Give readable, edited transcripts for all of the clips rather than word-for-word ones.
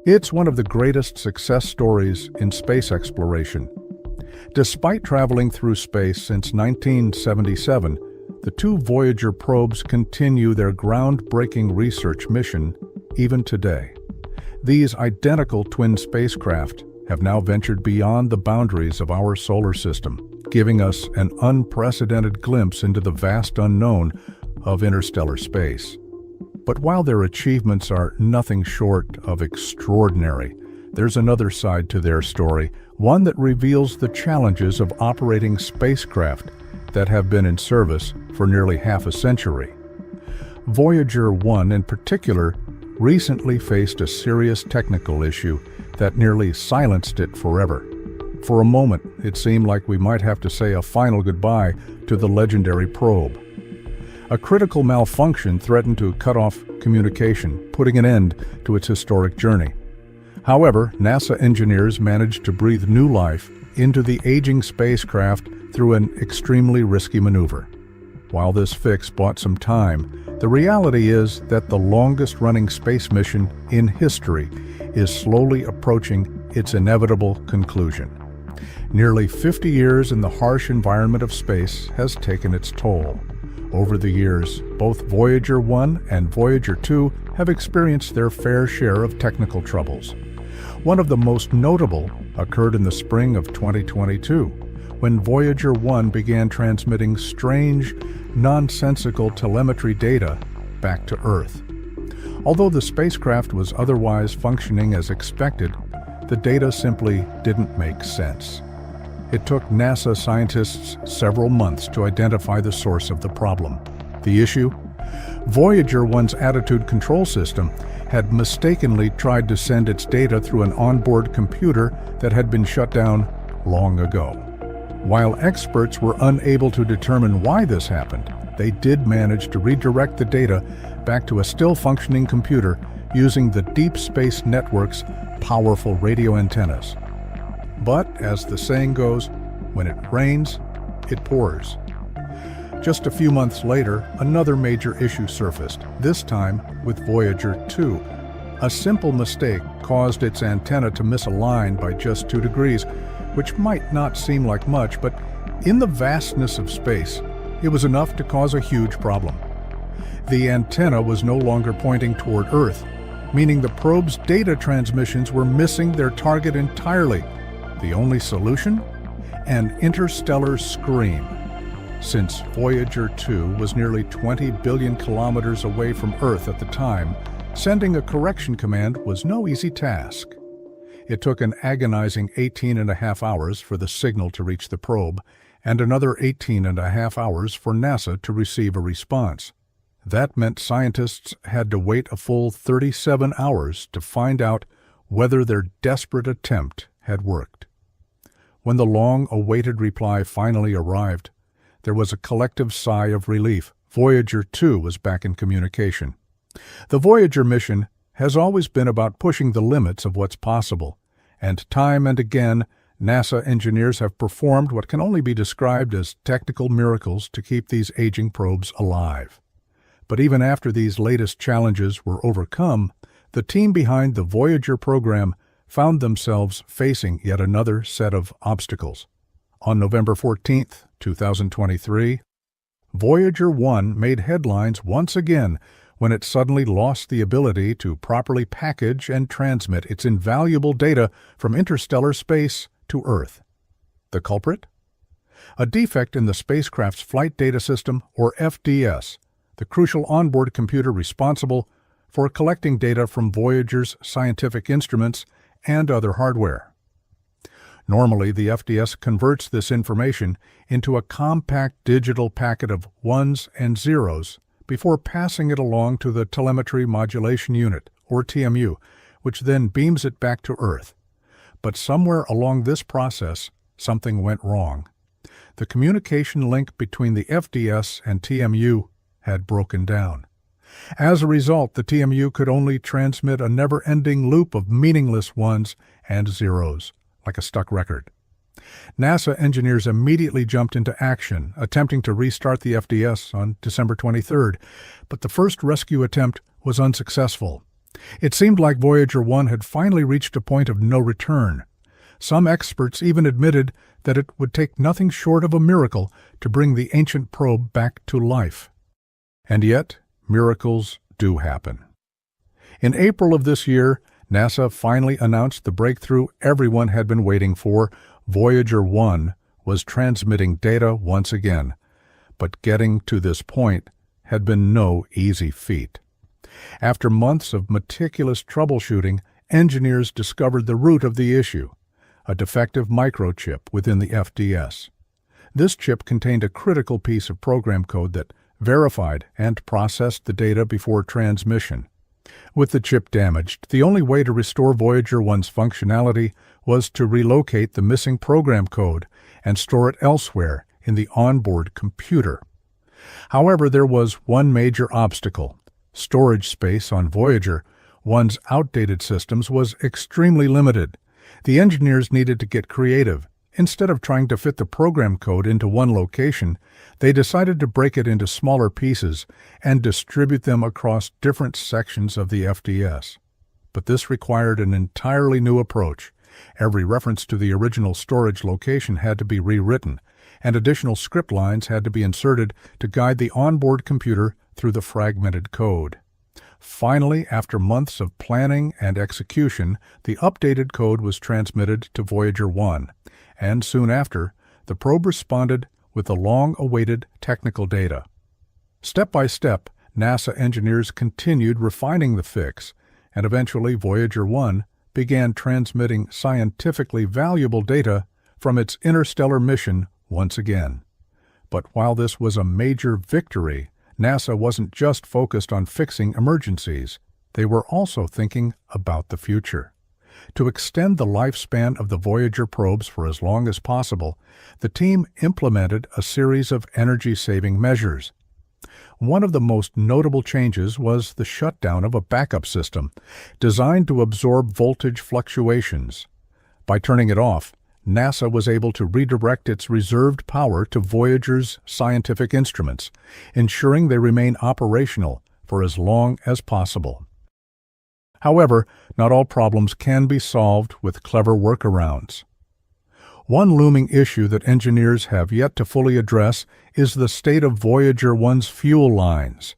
It's one of the greatest success stories in space exploration. Despite traveling through space since 1977, the two Voyager probes continue their groundbreaking research mission even today. These identical twin spacecraft have now ventured beyond the boundaries of our solar system, giving us an unprecedented glimpse into the vast unknown of interstellar space. But while their achievements are nothing short of extraordinary, there's another side to their story, one that reveals the challenges of operating spacecraft that have been in service for nearly half a century. Voyager 1 in particular recently faced a serious technical issue that nearly silenced it forever. For a moment, it seemed like we might have to say a final goodbye to the legendary probe. A critical malfunction threatened to cut off communication, putting an end to its historic journey. However, NASA engineers managed to breathe new life into the aging spacecraft through an extremely risky maneuver. While this fix bought some time, the reality is that the longest-running space mission in history is slowly approaching its inevitable conclusion. Nearly 50 years in the harsh environment of space has taken its toll. Over the years, both Voyager 1 and Voyager 2 have experienced their fair share of technical troubles. One of the most notable occurred in the spring of 2022, when Voyager 1 began transmitting strange, nonsensical telemetry data back to Earth. Although the spacecraft was otherwise functioning as expected, the data simply didn't make sense. It took NASA scientists several months to identify the source of the problem. The issue? Voyager 1's attitude control system had mistakenly tried to send its data through an onboard computer that had been shut down long ago. While experts were unable to determine why this happened, they did manage to redirect the data back to a still-functioning computer using the Deep Space Network's powerful radio antennas. But, as the saying goes, when it rains, it pours. Just a few months later, another major issue surfaced, this time with Voyager 2. A simple mistake caused its antenna to misalign by just 2 degrees, which might not seem like much, but in the vastness of space, it was enough to cause a huge problem. The antenna was no longer pointing toward Earth, meaning the probe's data transmissions were missing their target entirely. The only solution? An interstellar scream. Since Voyager 2 was nearly 20 billion kilometers away from Earth at the time, sending a correction command was no easy task. It took an agonizing 18.5 hours for the signal to reach the probe, and another 18.5 hours for NASA to receive a response. That meant scientists had to wait a full 37 hours to find out whether their desperate attempt had worked. When the long-awaited reply finally arrived, there was a collective sigh of relief. Voyager 2 was back in communication. The Voyager mission has always been about pushing the limits of what's possible, and time and again, NASA engineers have performed what can only be described as technical miracles to keep these aging probes alive. But even after these latest challenges were overcome, the team behind the Voyager program found themselves facing yet another set of obstacles. On November 14, 2023, Voyager 1 made headlines once again when it suddenly lost the ability to properly package and transmit its invaluable data from interstellar space to Earth. The culprit? A defect in the spacecraft's Flight Data System, or FDS, the crucial onboard computer responsible for collecting data from Voyager's scientific instruments and other hardware. Normally, the FDS converts this information into a compact digital packet of ones and zeros before passing it along to the Telemetry Modulation Unit, or TMU, which then beams it back to Earth. But somewhere along this process, something went wrong. The communication link between the FDS and TMU had broken down. As a result, the TMU could only transmit a never-ending loop of meaningless ones and zeros, like a stuck record. NASA engineers immediately jumped into action, attempting to restart the FDS on December 23rd, but the first rescue attempt was unsuccessful. It seemed like Voyager 1 had finally reached a point of no return. Some experts even admitted that it would take nothing short of a miracle to bring the ancient probe back to life. And yet, miracles do happen. In April of this year, NASA finally announced the breakthrough everyone had been waiting for. Voyager 1 was transmitting data once again. But getting to this point had been no easy feat. After months of meticulous troubleshooting, engineers discovered the root of the issue, a defective microchip within the FDS. This chip contained a critical piece of program code that verified and processed the data before transmission. With the chip damaged, the only way to restore Voyager 1's functionality was to relocate the missing program code and store it elsewhere in the onboard computer. However, there was one major obstacle. Storage space on Voyager 1's outdated systems was extremely limited. The engineers needed to get creative. Instead of trying to fit the program code into one location, they decided to break it into smaller pieces and distribute them across different sections of the FDS. But this required an entirely new approach. Every reference to the original storage location had to be rewritten, and additional script lines had to be inserted to guide the onboard computer through the fragmented code. Finally, after months of planning and execution, the updated code was transmitted to Voyager 1, and soon after, the probe responded with the long-awaited technical data. Step by step, NASA engineers continued refining the fix, and eventually Voyager 1 began transmitting scientifically valuable data from its interstellar mission once again. But while this was a major victory, NASA wasn't just focused on fixing emergencies. They were also thinking about the future. To extend the lifespan of the Voyager probes for as long as possible, the team implemented a series of energy-saving measures. One of the most notable changes was the shutdown of a backup system designed to absorb voltage fluctuations. By turning it off, NASA was able to redirect its reserved power to Voyager's scientific instruments, ensuring they remain operational for as long as possible. However, not all problems can be solved with clever workarounds. One looming issue that engineers have yet to fully address is the state of Voyager 1's fuel lines.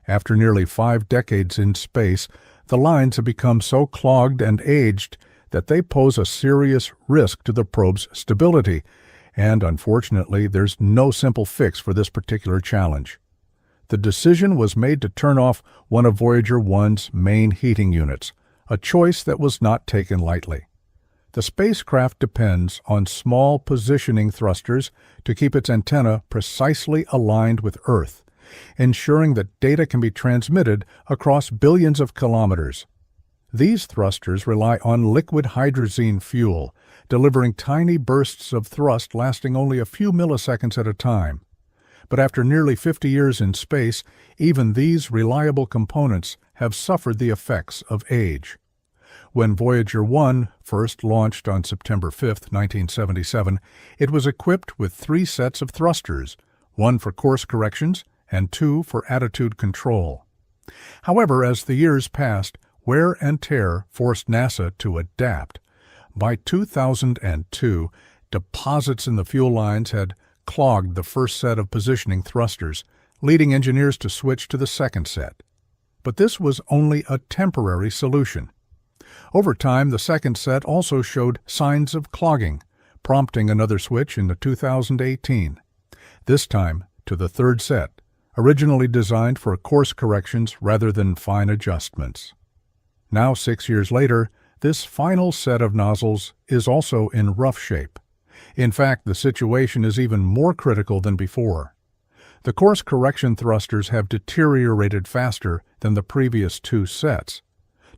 After nearly 5 decades in space, the lines have become so clogged and aged that they pose a serious risk to the probe's stability, and unfortunately, there's no simple fix for this particular challenge. The decision was made to turn off one of Voyager 1's main heating units, a choice that was not taken lightly. The spacecraft depends on small positioning thrusters to keep its antenna precisely aligned with Earth, ensuring that data can be transmitted across billions of kilometers. These thrusters rely on liquid hydrazine fuel, delivering tiny bursts of thrust lasting only a few milliseconds at a time. But after nearly 50 years in space, even these reliable components have suffered the effects of age. When Voyager 1 first launched on September 5, 1977, it was equipped with 3 sets of thrusters, 1 for course corrections and 2 for attitude control. However, as the years passed, wear and tear forced NASA to adapt. By 2002, deposits in the fuel lines had clogged the first set of positioning thrusters, leading engineers to switch to the second set. But this was only a temporary solution. Over time, the second set also showed signs of clogging, prompting another switch in 2018. This time to the third set, originally designed for course corrections rather than fine adjustments. Now, 6 years later, this final set of nozzles is also in rough shape. In fact, the situation is even more critical than before. The course correction thrusters have deteriorated faster than the previous 2 sets.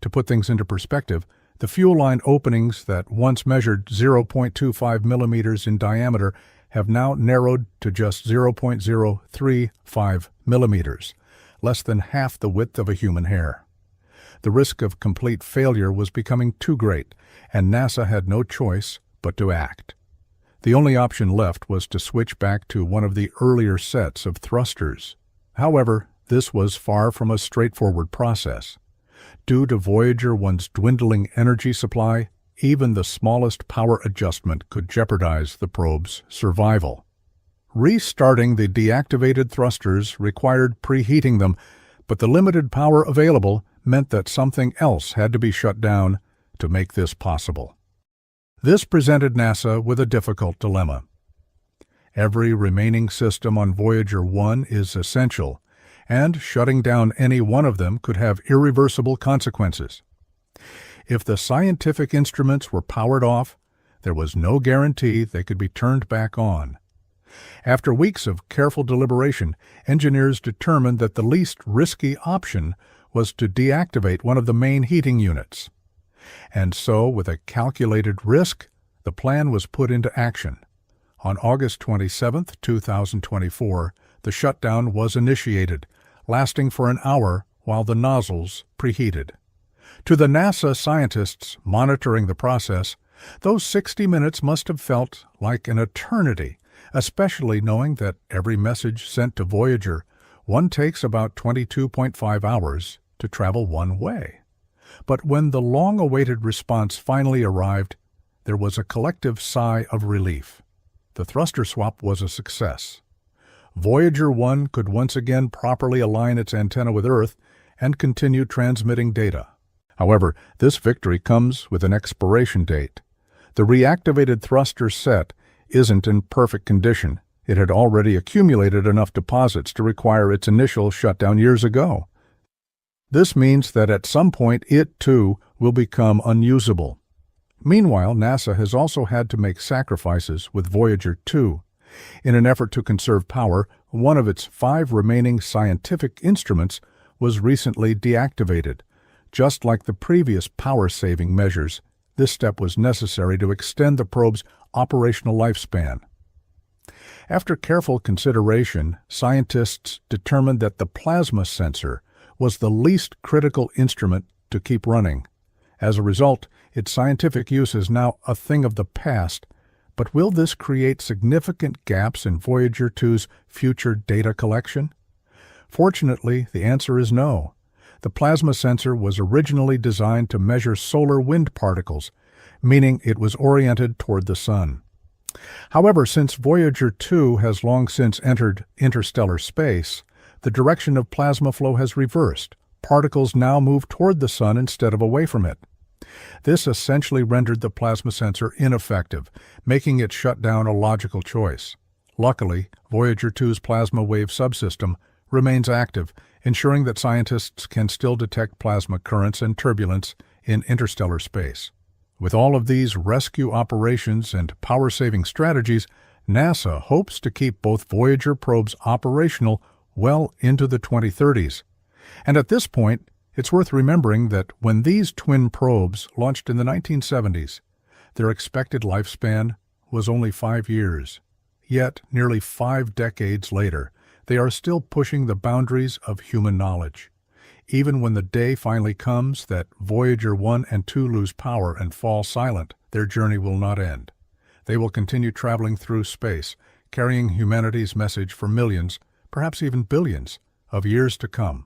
To put things into perspective, the fuel line openings that once measured 0.25 millimeters in diameter have now narrowed to just 0.035 millimeters, less than half the width of a human hair. The risk of complete failure was becoming too great, and NASA had no choice but to act. The only option left was to switch back to one of the earlier sets of thrusters. However, this was far from a straightforward process. Due to Voyager 1's dwindling energy supply, even the smallest power adjustment could jeopardize the probe's survival. Restarting the deactivated thrusters required preheating them, but the limited power available meant that something else had to be shut down to make this possible. This presented NASA with a difficult dilemma. Every remaining system on Voyager 1 is essential, and shutting down any one of them could have irreversible consequences. If the scientific instruments were powered off, there was no guarantee they could be turned back on. After weeks of careful deliberation, engineers determined that the least risky option was to deactivate one of the main heating units. And so, with a calculated risk, the plan was put into action. On August 27, 2024, the shutdown was initiated, lasting for an hour while the nozzles preheated. To the NASA scientists monitoring the process, those 60 minutes must have felt like an eternity, especially knowing that every message sent to Voyager 1 takes about 22.5 hours to travel one way. But when the long-awaited response finally arrived, there was a collective sigh of relief. The thruster swap was a success. Voyager 1 could once again properly align its antenna with Earth and continue transmitting data. However, this victory comes with an expiration date. The reactivated thruster set isn't in perfect condition. It had already accumulated enough deposits to require its initial shutdown years ago. This means that at some point it, too, will become unusable. Meanwhile, NASA has also had to make sacrifices with Voyager 2. In an effort to conserve power, one of its 5 remaining scientific instruments was recently deactivated. Just like the previous power-saving measures, this step was necessary to extend the probe's operational lifespan. After careful consideration, scientists determined that the plasma sensor was the least critical instrument to keep running. As a result, its scientific use is now a thing of the past, but will this create significant gaps in Voyager 2's future data collection? Fortunately, the answer is no. The plasma sensor was originally designed to measure solar wind particles, meaning it was oriented toward the Sun. However, since Voyager 2 has long since entered interstellar space, the direction of plasma flow has reversed. Particles now move toward the Sun instead of away from it. This essentially rendered the plasma sensor ineffective, making its shutdown a logical choice. Luckily, Voyager 2's plasma wave subsystem remains active, ensuring that scientists can still detect plasma currents and turbulence in interstellar space. With all of these rescue operations and power-saving strategies, NASA hopes to keep both Voyager probes operational well into the 2030s. And at this point, it's worth remembering that when these twin probes launched in the 1970s, their expected lifespan was only 5 years. Yet, nearly 5 decades later, they are still pushing the boundaries of human knowledge. Even when the day finally comes that Voyager 1 and 2 lose power and fall silent, their journey will not end. They will continue traveling through space, carrying humanity's message for millions, perhaps even billions, of years to come.